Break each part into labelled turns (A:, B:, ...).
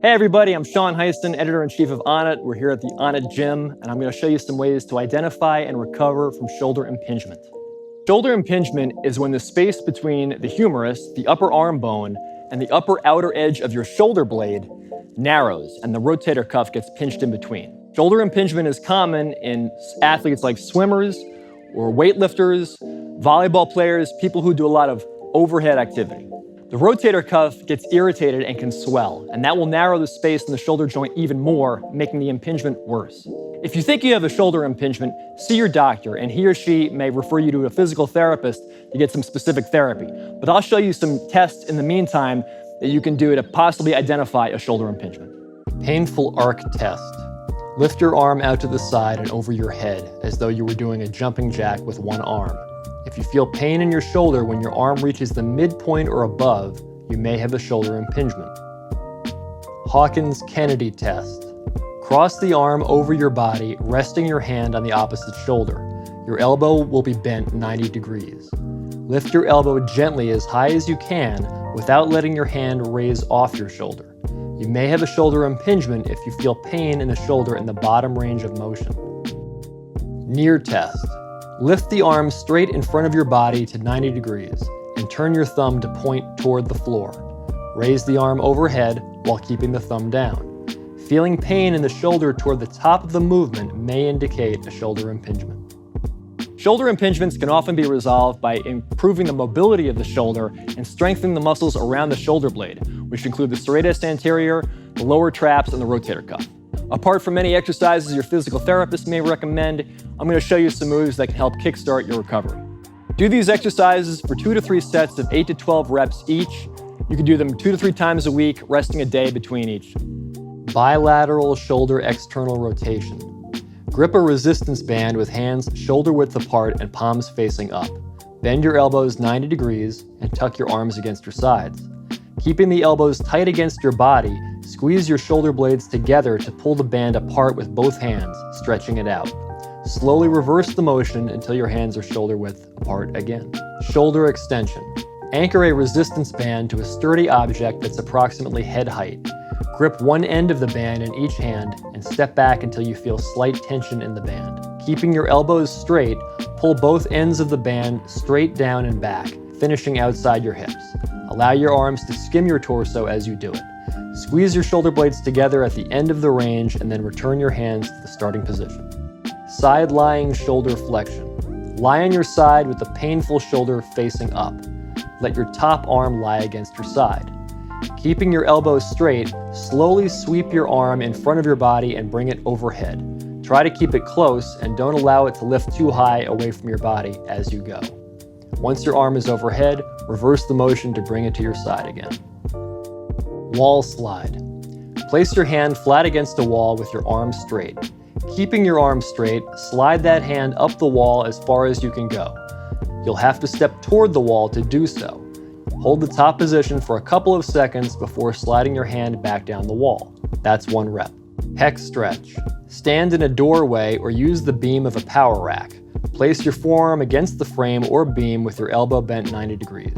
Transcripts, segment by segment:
A: Hey everybody, I'm Sean Hyson, editor-in-chief of Onnit. We're here at the Onnit Gym, and I'm going to show you some ways to identify and recover from shoulder impingement. Shoulder impingement is when the space between the humerus, the upper arm bone, and the upper outer edge of your shoulder blade narrows, and the rotator cuff gets pinched in between. Shoulder impingement is common in athletes like swimmers or weightlifters, volleyball players, people who do a lot of overhead activity. The rotator cuff gets irritated and can swell, and that will narrow the space in the shoulder joint even more, making the impingement worse. If you think you have a shoulder impingement, see your doctor, and he or she may refer you to a physical therapist to get some specific therapy. But I'll show you some tests in the meantime that you can do to possibly identify a shoulder impingement. Painful arc test. Lift your arm out to the side and over your head as though you were doing a jumping jack with one arm. If you feel pain in your shoulder when your arm reaches the midpoint or above, you may have a shoulder impingement. Hawkins-Kennedy Test. Cross the arm over your body, resting your hand on the opposite shoulder. Your elbow will be bent 90 degrees. Lift your elbow gently as high as you can without letting your hand raise off your shoulder. You may have a shoulder impingement if you feel pain in the shoulder in the bottom range of motion. Neer Test. Lift the arm straight in front of your body to 90 degrees and turn your thumb to point toward the floor. Raise the arm overhead while keeping the thumb down. Feeling pain in the shoulder toward the top of the movement may indicate a shoulder impingement. Shoulder impingements can often be resolved by improving the mobility of the shoulder and strengthening the muscles around the shoulder blade, which include the serratus anterior, the lower traps, and the rotator cuff. Apart from any exercises your physical therapist may recommend, I'm going to show you some moves that can help kickstart your recovery. Do these exercises for 2 to 3 sets of 8 to 12 reps each. You can do them 2 to 3 times a week, resting a day between each. Bilateral shoulder external rotation. Grip a resistance band with hands shoulder width apart and palms facing up. Bend your elbows 90 degrees and tuck your arms against your sides. Keeping the elbows tight against your body, squeeze your shoulder blades together to pull the band apart with both hands, stretching it out. Slowly reverse the motion until your hands are shoulder width apart again. Shoulder extension. Anchor a resistance band to a sturdy object that's approximately head height. Grip one end of the band in each hand and step back until you feel slight tension in the band. Keeping your elbows straight, pull both ends of the band straight down and back, finishing outside your hips. Allow your arms to skim your torso as you do it. Squeeze your shoulder blades together at the end of the range and then return your hands to the starting position. Side-lying shoulder flexion. Lie on your side with the painful shoulder facing up. Let your top arm lie against your side. Keeping your elbows straight, slowly sweep your arm in front of your body and bring it overhead. Try to keep it close and don't allow it to lift too high away from your body as you go. Once your arm is overhead, reverse the motion to bring it to your side again. Wall slide. Place your hand flat against a wall with your arm straight. Keeping your arm straight, slide that hand up the wall as far as you can go. You'll have to step toward the wall to do so. Hold the top position for a couple of seconds before sliding your hand back down the wall. That's 1 rep. Pec Stretch. Stand in a doorway or use the beam of a power rack. Place your forearm against the frame or beam with your elbow bent 90 degrees.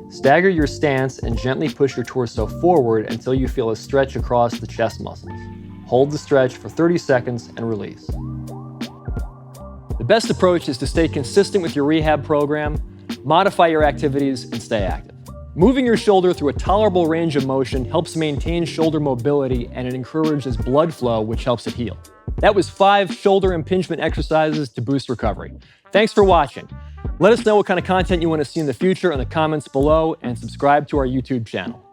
A: Stagger your stance and gently push your torso forward until you feel a stretch across the chest muscles. Hold the stretch for 30 seconds and release. The best approach is to stay consistent with your rehab program, modify your activities, and stay active. Moving your shoulder through a tolerable range of motion helps maintain shoulder mobility, and it encourages blood flow, which helps it heal. That was 5 shoulder impingement exercises to boost recovery. Thanks for watching. Let us know what kind of content you want to see in the future in the comments below, and subscribe to our YouTube channel.